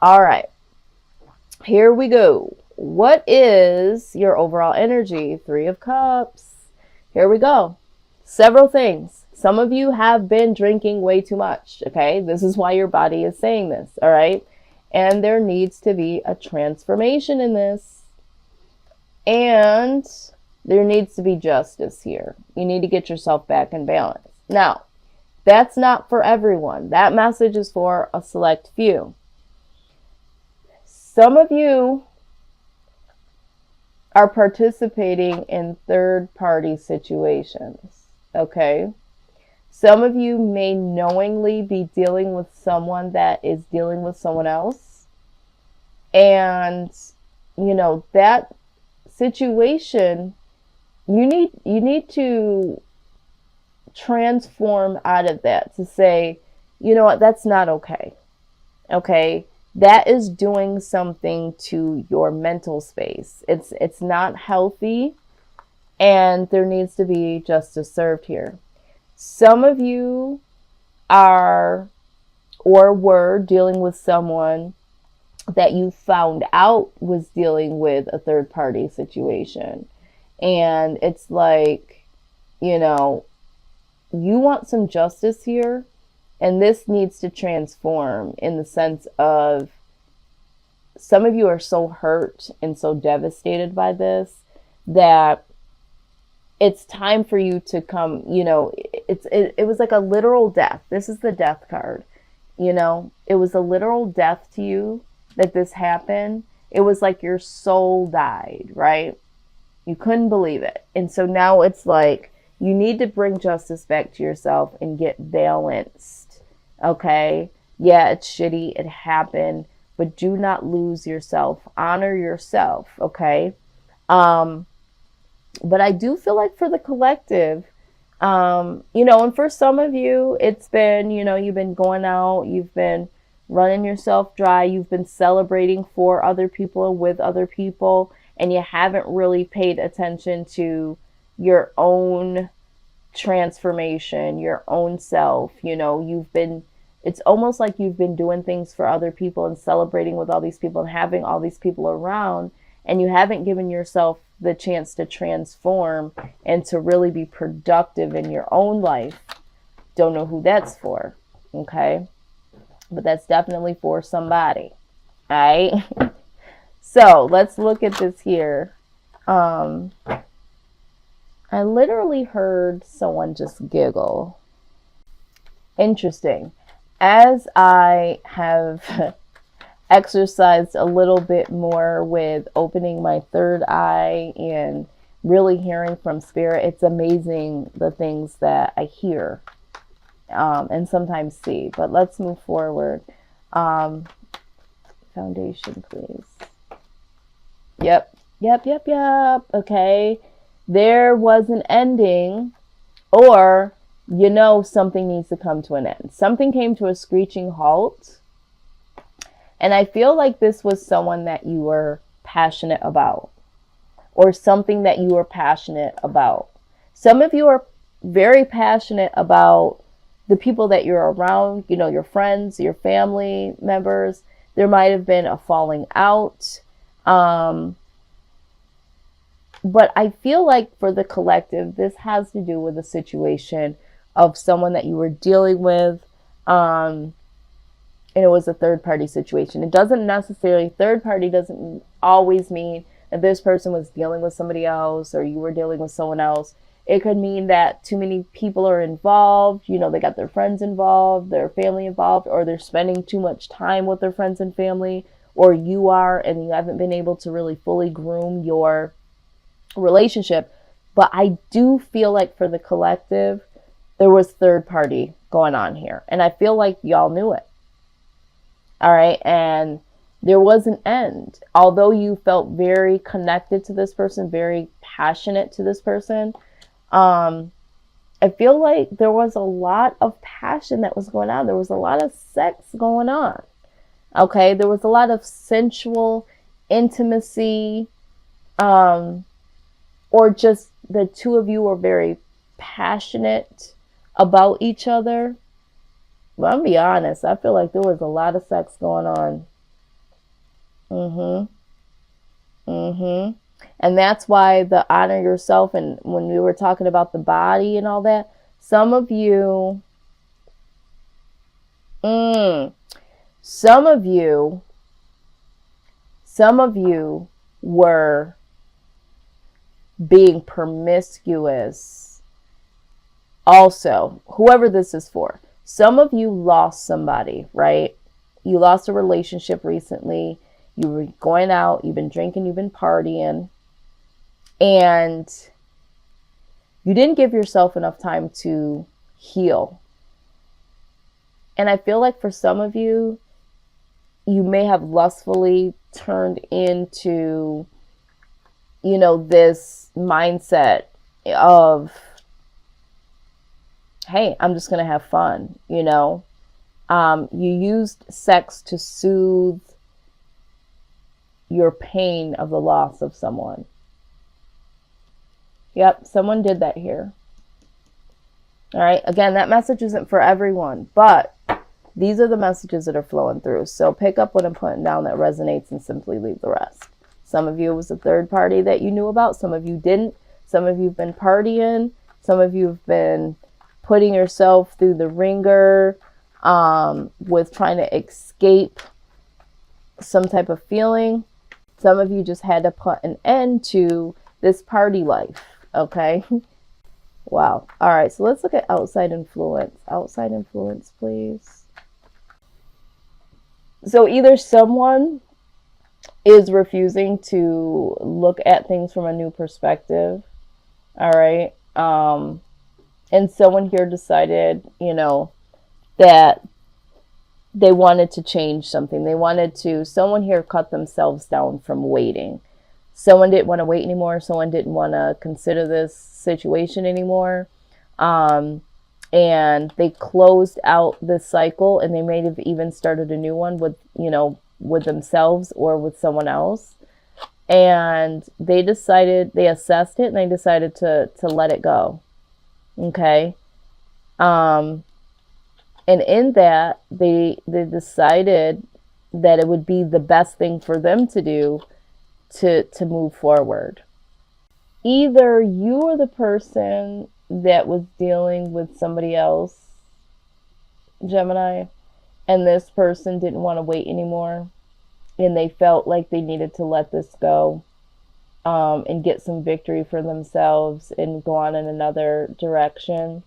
All right, here we go. What is your overall energy? Three of Cups. Here we go. Several things. Some of you have been drinking way too much, okay? This is why your body is saying this, all right? And there needs to be a transformation in this. And there needs to be justice here. You need to get yourself back in balance. Now, that's not for everyone. That message is for a select few. Some of you are participating in third-party situations, okay? Some of you may knowingly be dealing with someone that is dealing with someone else. And, that situation, you need to transform out of that to say, you know what, that's not okay. Okay? That is doing something to your mental space. It's not healthy, and there needs to be justice served here. Some of you are or were dealing with someone that you found out was dealing with a third party situation. And it's like, you want some justice here, and this needs to transform in the sense of some of you are so hurt and so devastated by this that it's time for you to come, it was like a literal death. This is the death card. It was a literal death to you that this happened. It was like your soul died, right? You couldn't believe it. And so now it's like, you need to bring justice back to yourself and get balanced. Okay? Yeah, it's shitty. It happened. But do not lose yourself. Honor yourself. Okay? But I do feel like for the collective, and for some of you, it's been, you've been going out, you've been running yourself dry, you've been celebrating for other people and with other people, and you haven't really paid attention to your own transformation, your own self. It's almost like you've been doing things for other people and celebrating with all these people and having all these people around, and you haven't given yourself the chance to transform and to really be productive in your own life. Don't know who that's for, okay? But that's definitely for somebody, all right? So let's look at this here. I literally heard someone just giggle. Interesting. As I have exercised a little bit more with opening my third eye and really hearing from spirit, it's amazing the things that I hear and sometimes see. But let's move forward. Foundation, please. Yep. Okay. There was an ending, or something needs to come to an end. Something came to a screeching halt. And I feel like this was someone that you were passionate about, or something that you were passionate about. Some of you are very passionate about the people that you're around, your friends, your family members. There might have been a falling out. But I feel like for the collective, this has to do with a situation of someone that you were dealing with. And it was a third party situation. It doesn't necessarily, third party doesn't always mean that this person was dealing with somebody else or you were dealing with someone else. It could mean that too many people are involved. They got their friends involved, their family involved, or they're spending too much time with their friends and family, or you are, and you haven't been able to really fully groom your relationship. But I do feel like for the collective, there was third party going on here. And I feel like y'all knew it. All right. And there was an end. Although you felt very connected to this person, very passionate to this person, I feel like there was a lot of passion that was going on. There was a lot of sex going on. Okay. There was a lot of sensual intimacy, or just the two of you were very passionate about each other. Well, I'm gonna be honest. I feel like there was a lot of sex going on. Mm-hmm. Mm-hmm. And that's why the honor yourself, and when we were talking about the body and all that, some of you, mm, some of you, some of you were being promiscuous. Also, whoever this is for, some of you lost somebody, right? You lost a relationship recently. You were going out, you've been drinking, you've been partying, and you didn't give yourself enough time to heal. And I feel like for some of you, you may have lustfully turned into, this mindset of, hey, I'm just going to have fun, You used sex to soothe your pain of the loss of someone. Yep, someone did that here. All right, again, that message isn't for everyone, but these are the messages that are flowing through. So pick up what I'm putting down that resonates and simply leave the rest. Some of you, it was a third party that you knew about. Some of you didn't. Some of you have been partying. Some of you have been putting yourself through the ringer with trying to escape some type of feeling. Some of you just had to put an end to this party life, okay? Wow. All right, so let's look at outside influence. Outside influence, please. So either someone is refusing to look at things from a new perspective, all right? And someone here decided, that they wanted to change something. Someone here cut themselves down from waiting. Someone didn't want to wait anymore. Someone didn't want to consider this situation anymore. And they closed out this cycle, and they may have even started a new one with themselves or with someone else. And they assessed it, and they decided to let it go. Okay. And in that, they decided that it would be the best thing for them to do to move forward. Either you were the person that was dealing with somebody else, Gemini, and this person didn't want to wait anymore, and they felt like they needed to let this go and get some victory for themselves and go on in another direction.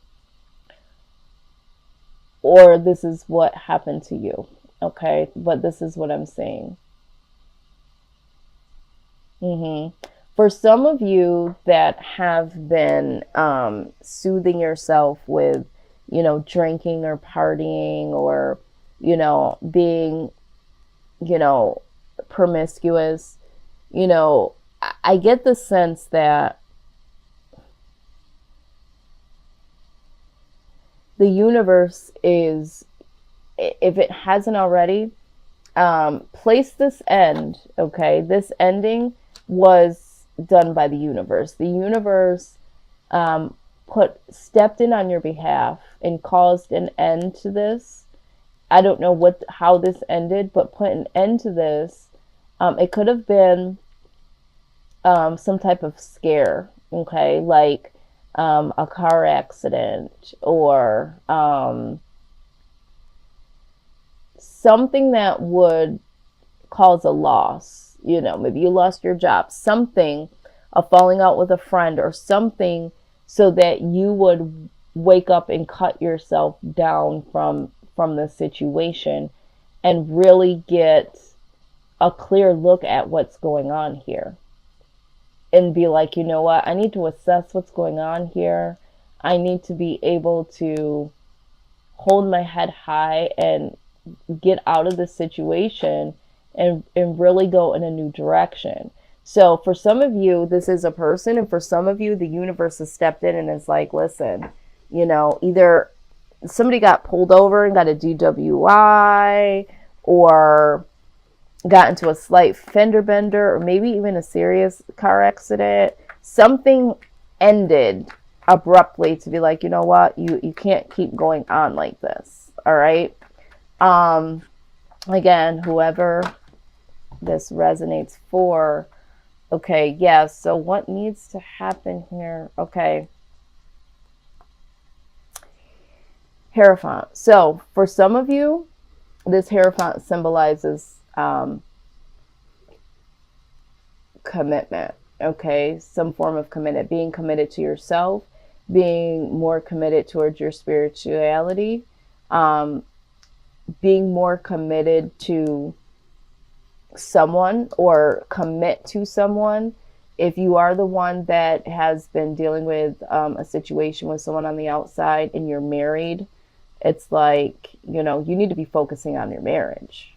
Or this is what happened to you, okay? But this is what I'm saying. For some of you that have been soothing yourself with, drinking or partying or, being, promiscuous, I get the sense that the universe is, if it hasn't already, place this end, okay? This ending was done by the universe. The universe stepped in on your behalf and caused an end to this. I don't know how this ended, but put an end to this. It could have been some type of scare, okay? Like a car accident or something that would cause a loss. Maybe you lost your job, something, a falling out with a friend or something, so that you would wake up and cut yourself down from the situation and really get a clear look at what's going on here. And be like, you know what? I need to assess what's going on here. I need to be able to hold my head high and get out of this situation and really go in a new direction. So for some of you, this is a person. And for some of you, the universe has stepped in and is like, listen, either somebody got pulled over and got a DWI or got into a slight fender bender or maybe even a serious car accident. Something ended abruptly to be like, you know what, you can't keep going on like this. All right. Again, whoever this resonates for. Okay, yeah, so what needs to happen here? Okay. Hierophant. So for some of you, this Hierophant symbolizes commitment. Okay, some form of commitment, being committed to yourself, being more committed towards your spirituality, being more committed to someone or commit to someone. If you are the one that has been dealing with a situation with someone on the outside and you're married, it's like, you know, you need to be focusing on your marriage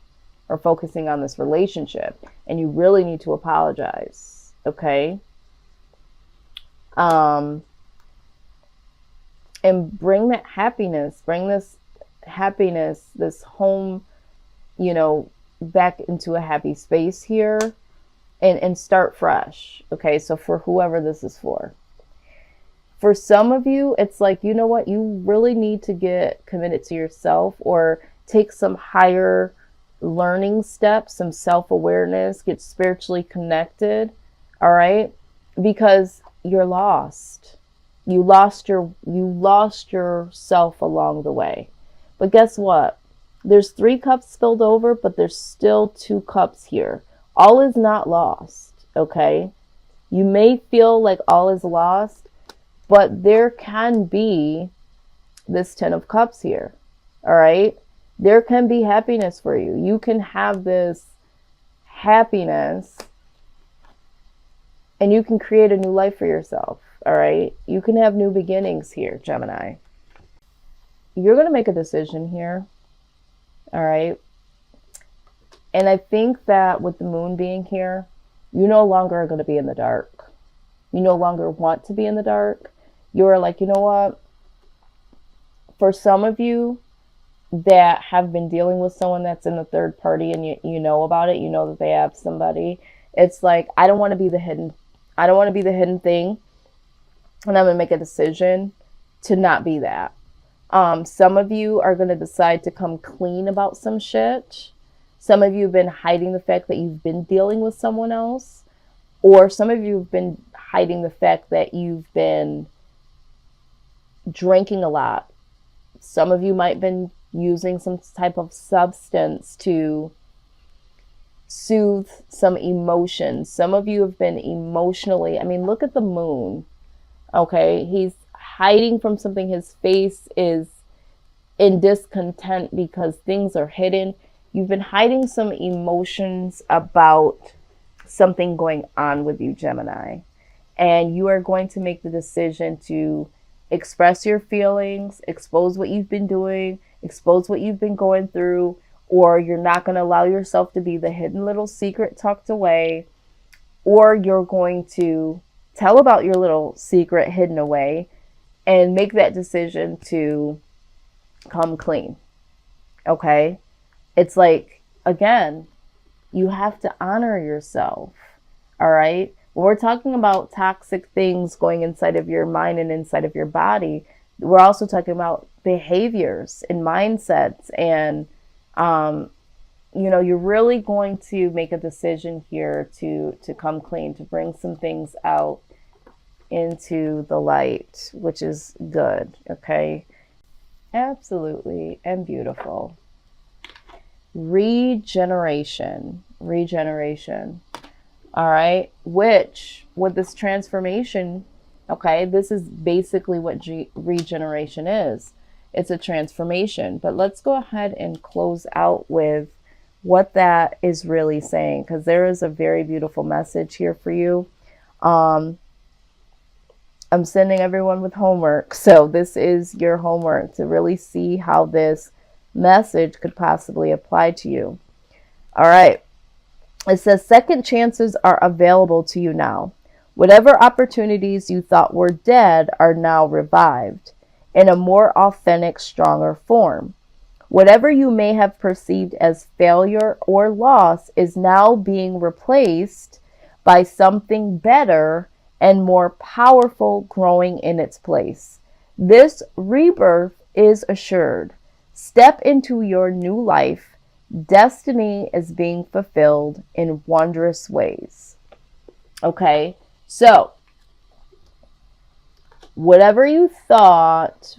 or focusing on this relationship, and you really need to apologize. Okay. And bring that happiness, bring this happiness, this home, you know, back into a happy space here, and start fresh. Okay. So for whoever this is for some of you, it's like, you know what, you really need to get committed to yourself or take some higher learning steps, some self-awareness, get spiritually connected. All right. Because you're lost. You lost yourself along the way. But guess what? There's 3 cups spilled over, but there's still 2 cups here. All is not lost. Okay. You may feel like all is lost, but there can be this 10 of cups here. All right. There can be happiness for you. You can have this happiness and you can create a new life for yourself. All right. You can have new beginnings here, Gemini. You're going to make a decision here. All right. And I think that with the moon being here, you no longer are going to be in the dark. You no longer want to be in the dark. You're like, you know what? For some of you that have been dealing with someone that's in the third party and you know about it, you know that they have somebody. It's like, I don't want to be the hidden thing. And I'm going to make a decision to not be that. Some of you are going to decide to come clean about some shit. Some of you have been hiding the fact that you've been dealing with someone else. Or some of you have been hiding the fact that you've been drinking a lot. Some of you might have been using some type of substance to soothe some emotions. Some of you have been emotionally, I mean, look at the moon. Okay, he's hiding from something. His face is in discontent because things are hidden. You've been hiding some emotions about something going on with you, Gemini. And you are going to make the decision to express your feelings, expose what you've been doing, expose what you've been going through, or you're not going to allow yourself to be the hidden little secret tucked away, or you're going to tell about your little secret hidden away and make that decision to come clean. Okay? It's like, again, you have to honor yourself. All right? When we're talking about toxic things going inside of your mind and inside of your body, we're also talking about behaviors and mindsets. And, you know, you're really going to make a decision here to come clean, to bring some things out into the light, which is good. Okay. Absolutely. And beautiful. Regeneration. All right. Which with this transformation, okay, this is basically what regeneration is. It's a transformation. But let's go ahead and close out with what that is really saying, because there is a very beautiful message here for you. I'm sending everyone with homework. So this is your homework to really see how this message could possibly apply to you. All right. It says second chances are available to you now. Whatever opportunities you thought were dead are now revived in a more authentic, stronger form. Whatever you may have perceived as failure or loss is now being replaced by something better and more powerful growing in its place. This rebirth is assured. Step into your new life Destiny is being fulfilled in wondrous ways. Okay, so whatever you thought,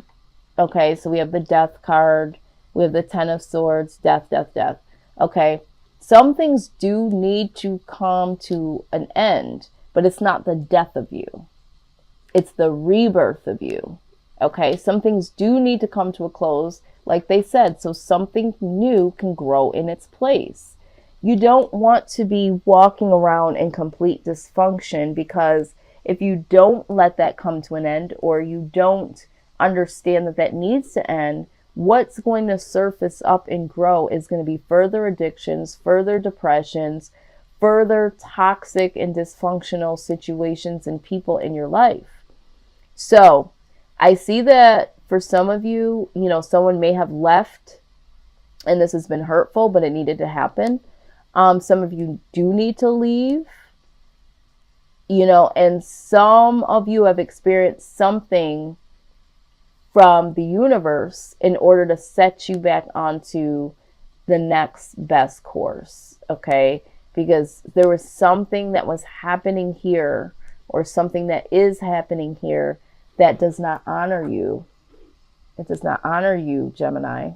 okay, so we have the death card, we have the 10 of swords, death, death, death. Okay, some things do need to come to an end, but it's not the death of you. It's the rebirth of you. Okay, some things do need to come to a close, like they said, so something new can grow in its place. You don't want to be walking around in complete dysfunction, because if you don't let that come to an end, or you don't understand that that needs to end, what's going to surface up and grow is going to be further addictions, further depressions, further toxic and dysfunctional situations and people in your life. So I see that for some of you, someone may have left and this has been hurtful, but it needed to happen. Some of you do need to leave, and some of you have experienced something from the universe in order to set you back onto the next best course, okay? Because there was something that was happening here, or something that is happening here, that does not honor you. It does not honor you, Gemini.